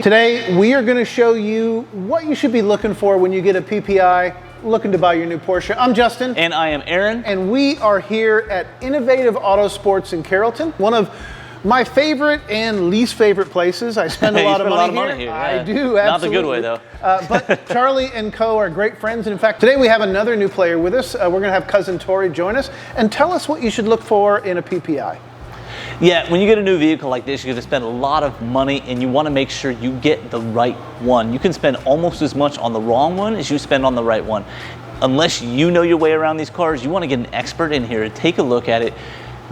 Today, we are going to show you what you should be looking for when you get a PPI looking to buy your new Porsche. I'm Justin. And I am Aaron. And we are here at Innovative Auto Sports in Carrollton, one of my favorite and least favorite places. I spend a lot of money here. Yeah. I do, absolutely. Not the good way, though. But Charlie and Co. are great friends. And in fact, today we have another new player with us. We're going to have Cousin Tori join us and tell us what you should look for in a PPI. Yeah, when you get a new vehicle like this, you're going to spend a lot of money and you want to make sure you get the right one. You can spend almost as much on the wrong one as you spend on the right one. Unless you know your way around these cars, you want to get an expert in here to take a look at it,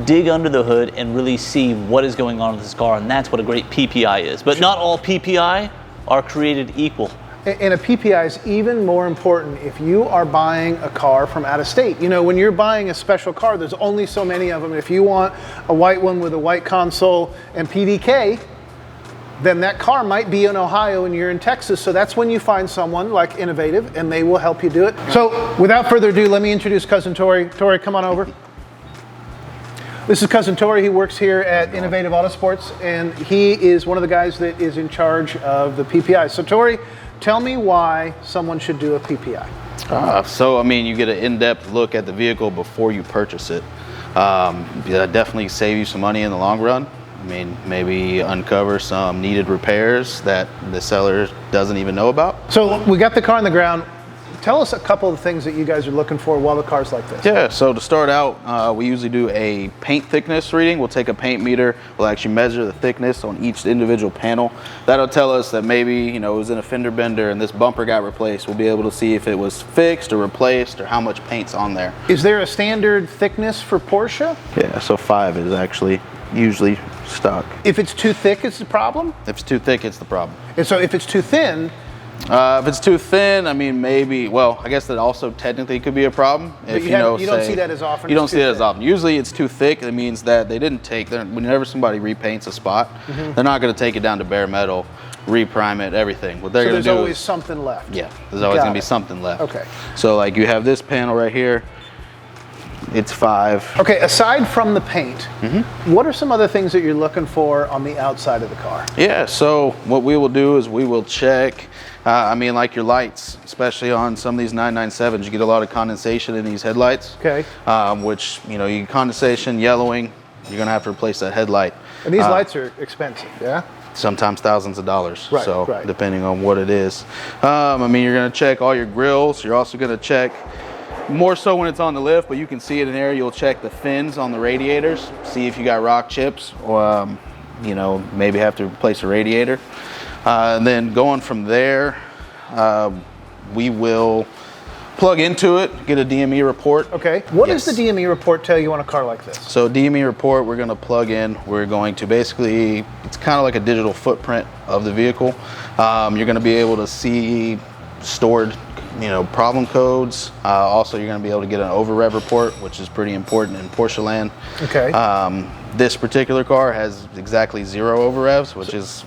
dig under the hood, and really see what is going on with this car, and that's what a great PPI is. But not all PPI are created equal. And a PPI is even more important if you are buying a car from out of state. You know, when you're buying a special car, there's only so many of them. If you want a white one with a white console and PDK, then that car might be in Ohio and you're in Texas. So that's when you find someone like Innovative and they will help you do it. So without further ado, let me introduce Cousin Tori. Tori, come on over. This is Cousin Tori. He works here at Innovative Auto Sports, and he is one of the guys that is in charge of the PPI. So Tori, tell me why someone should do a PPI. So, I mean, you get an in-depth look at the vehicle before you purchase it. That definitely save you some money in the long run. I mean, maybe uncover some needed repairs that the seller doesn't even know about. So we got the car on the ground. Tell us a couple of things that you guys are looking for while the car's like this. Yeah, so to start out, we usually do a paint thickness reading. We'll take a paint meter, we'll actually measure the thickness on each individual panel. That'll tell us that maybe, you know, it was in a fender bender and this bumper got replaced. We'll be able to see if it was fixed or replaced or how much paint's on there. Is there a standard thickness for Porsche? Yeah, so 5 is actually usually stock. If it's too thick, it's the problem? If it's too thick, it's the problem. And so if it's too thin, if it's too thin, I mean, maybe, well, I guess that also technically could be a problem. If you don't see that as often. You don't see that as often. Usually it's too thick. It means that they didn't take, whenever somebody repaints a spot, they're not going to take it down to bare metal, reprime it, everything. What they're going to do there's always something left. Yeah, there's always going to be something left. Okay. So like you have this panel right here. It's 5. Okay, aside from the paint, what are some other things that you're looking for on the outside of the car? Yeah, so what we will do is we will check, I mean, like your lights, especially on some of these 997s, you get a lot of condensation in these headlights. Okay. Which, you know, condensation, yellowing, you're going to have to replace that headlight. And these lights are expensive, yeah? Sometimes thousands of dollars, right, so right. Depending on what it is. I mean, you're going to check all your grills. You're also going to check, more so when it's on the lift, but you can see it in there. You'll check the fins on the radiators, see if you got rock chips, or you know, maybe have to replace a radiator. And then going from there, we will plug into it, get a DME report. Okay. What does the DME report tell you on a car like this? So DME report, we're going to plug in. We're going to basically, it's kind of like a digital footprint of the vehicle. You're going to be able to see stored, you know, problem codes. Also, you're going to be able to get an over rev report, which is pretty important in Porsche land. Okay. This particular car has exactly 0 over revs, which is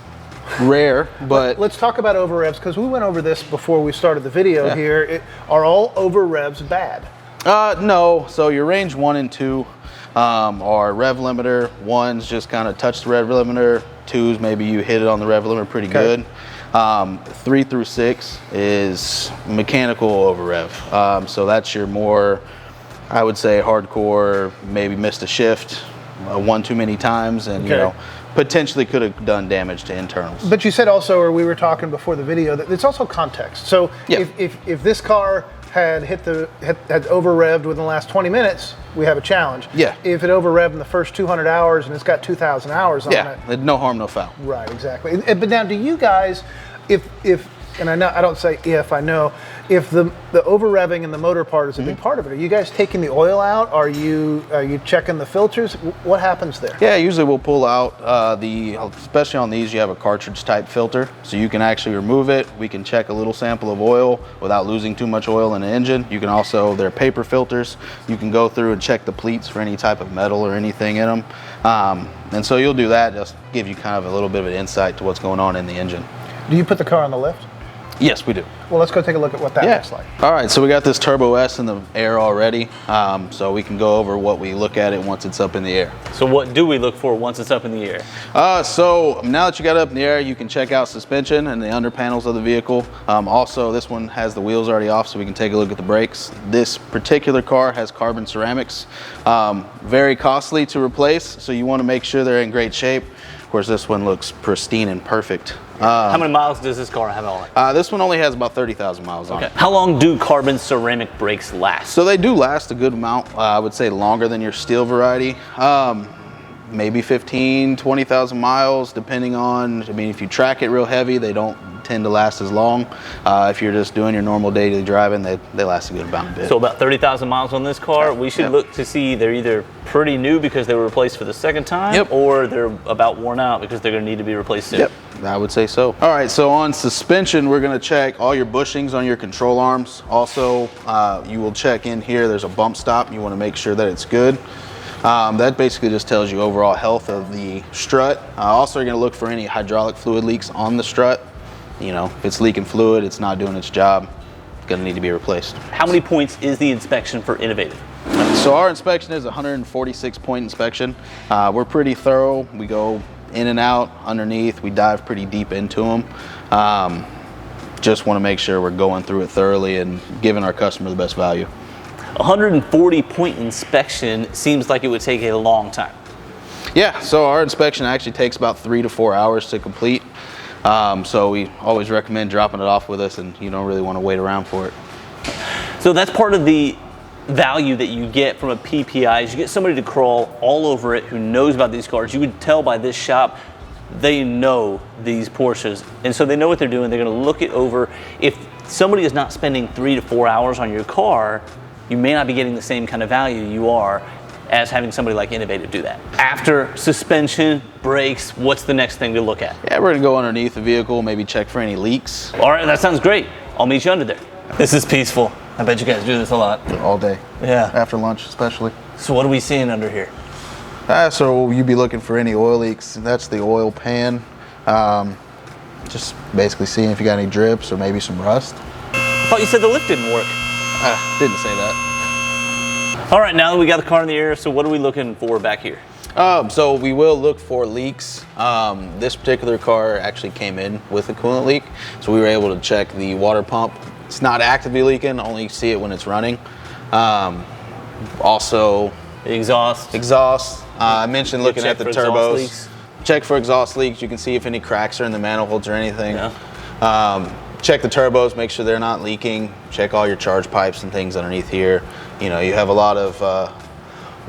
rare, but let's talk about over revs, because we went over this before we started the video here. Are all over revs bad? No. So your range 1 and 2 are rev limiter. 1's just kind of touch the rev limiter. 2's maybe you hit it on the rev limiter pretty good. 3 through 6 is mechanical over rev. So that's your more, I would say, hardcore, maybe missed a shift 1 too many times, and you know, potentially could have done damage to internals. But you said also, or we were talking before the video, that it's also context. So if this car had had over revved within the last 20 minutes, we have a challenge. Yeah. If it over revved in the first 200 hours and it's got 2,000 hours on it. No harm, no foul. Right, exactly. But now, do you guys, if and I know I don't say if, I know if the over revving and the motor part is a big part of it, are you guys taking the oil out? Are you checking the filters? What happens there? Yeah, usually we'll pull out especially on these, you have a cartridge type filter, so you can actually remove it. We can check a little sample of oil without losing too much oil in the engine. You can also, they're paper filters. You can go through and check the pleats for any type of metal or anything in them. And so you'll do that, just give you kind of a little bit of an insight to what's going on in the engine. Do you put the car on the lift? Yes, we do. Well, let's go take a look at what that looks like. All right, so we got this Turbo S in the air already, so we can go over what we look at it once it's up in the air. So what do we look for once it's up in the air? So now that you got it up in the air, you can check out suspension and the under panels of the vehicle. Also, this one has the wheels already off, so we can take a look at the brakes. This particular car has carbon ceramics, very costly to replace, so you want to make sure they're in great shape. Of course, this one looks pristine and perfect. How many miles does this car have on it? This one only has about 30,000 miles on it. How long do carbon ceramic brakes last? So they do last a good amount. I would say longer than your steel variety. Maybe 15, 20,000 miles, depending on, I mean, if you track it real heavy, they don't tend to last as long. If you're just doing your normal daily driving, they last a good amount of bit. So about 30,000 miles on this car. We should look to see they're either pretty new because they were replaced for the second time, or they're about worn out because they're going to need to be replaced soon. Yep, I would say so. All right, so on suspension, we're going to check all your bushings on your control arms. Also, you will check in here. There's a bump stop. You want to make sure that it's good. That basically just tells you overall health of the strut. Also, you're going to look for any hydraulic fluid leaks on the strut. You know, if it's leaking fluid, it's not doing its job, it's going to need to be replaced. How many points is the inspection for Innovative? So our inspection is a 146-point inspection. We're pretty thorough. We go in and out, underneath. We dive pretty deep into them. Just want to make sure we're going through it thoroughly and giving our customer the best value. 140-point inspection seems like it would take a long time. Yeah, so our inspection actually takes about 3 to 4 hours to complete. So we always recommend dropping it off with us, and you don't really want to wait around for it. So that's part of the value that you get from a PPI is you get somebody to crawl all over it who knows about these cars. You would tell by this shop they know these Porsches, and so they know what they're doing. They're going to look it over. If somebody is not spending 3 to 4 hours on your car, you may not be getting the same kind of value you are as having somebody like Innovative do that. After suspension, brakes, what's the next thing to look at? Yeah, we're gonna go underneath the vehicle, maybe check for any leaks. All right, that sounds great. I'll meet you under there. This is peaceful. I bet you guys do this a lot. All day. Yeah. After lunch, especially. So what are we seeing under here? So you'd be looking for any oil leaks. That's the oil pan. Just basically seeing if you got any drips or maybe some rust. I thought you said the lift didn't work. Didn't say that. All right, now that we got the car in the air, so what are we looking for back here? So we will look for leaks. This particular car actually came in with a coolant leak, so we were able to check the water pump. It's not actively leaking, only see it when it's running. Also, The exhaust. I mentioned looking at the turbos. Leaks. Check for exhaust leaks. You can see if any cracks are in the manifolds or anything. Yeah. Check the turbos, make sure they're not leaking. Check all your charge pipes and things underneath here. You know, you have a lot of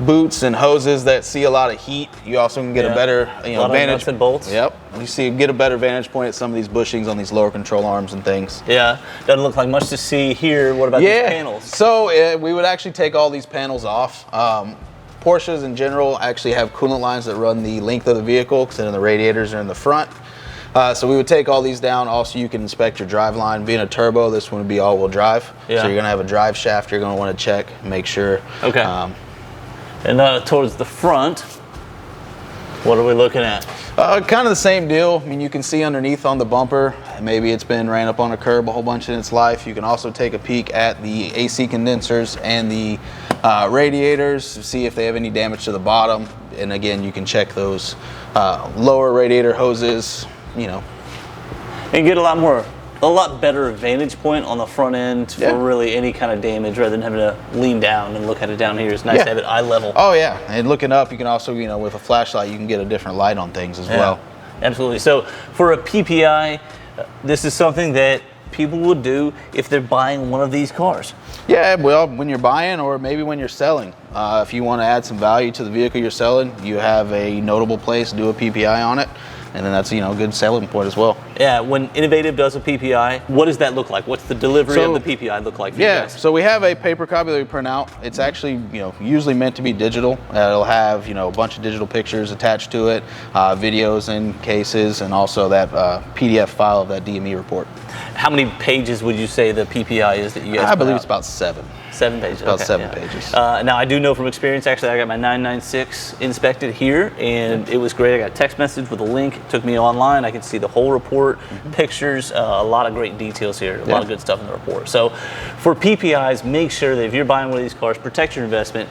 boots and hoses that see a lot of heat. You also can get a better, vantage. Nuts and bolts. Yep. Get a better vantage point at some of these bushings on these lower control arms and things. Yeah. Doesn't look like much to see here. What about these panels? So we would actually take all these panels off. Porsches in general actually have coolant lines that run the length of the vehicle, because then the radiators are in the front. So we would take all these down. Also, you can inspect your drive line. Being a turbo, this one would be all-wheel drive. Yeah. So you're going to have a drive shaft you're going to want to check, make sure. Okay. And towards the front, what are we looking at? Kind of the same deal. I mean, you can see underneath on the bumper, maybe it's been ran up on a curb a whole bunch in its life. You can also take a peek at the AC condensers and the radiators to see if they have any damage to the bottom. And again, you can check those lower radiator hoses, And get a lot better vantage point on the front end for really any kind of damage, rather than having to lean down and look at it down here. It's nice to have it eye level. Oh yeah, and looking up, you can also, with a flashlight, you can get a different light on things as well. Absolutely. So for a PPI, this is something that people would do if they're buying one of these cars. Yeah, well, when you're buying or maybe when you're selling. If you want to add some value to the vehicle you're selling, you have a notable place to do a PPI on it. And then that's a good selling point as well. Yeah, when Innovative does a PPI, what does that look like? What's the delivery of the PPI look like for you guys? So we have a paper copy that we print out. It's actually usually meant to be digital. It'll have a bunch of digital pictures attached to it, videos in cases, and also that PDF file of that DME report. How many pages would you say the PPI is that you guys I believe out? It's about 7. 7 pages. About okay, 7 pages. Now I do know from experience, actually, I got my 996 inspected here, and it was great. I got a text message with a link. It took me online. I could see the whole report report, pictures, a lot of great details here, a lot of good stuff in the report. So for PPIs, make sure that if you're buying one of these cars, protect your investment.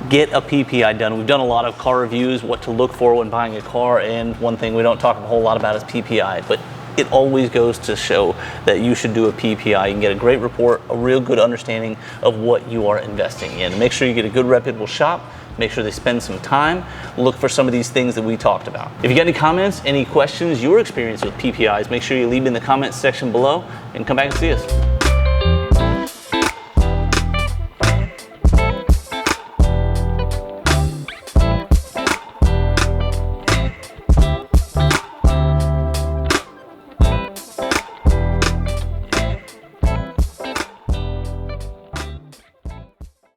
Get a PPI done. We've done a lot of car reviews, what to look for when buying a car, and one thing we don't talk a whole lot about is PPI, but it always goes to show that you should do a PPI. You can get a great report, a real good understanding of what you are investing in. Make sure you get a good reputable shop. Make sure they spend some time. Look for some of these things that we talked about. If you got any comments, any questions, your experience with PPIs, make sure you leave in the comments section below and come back and see us.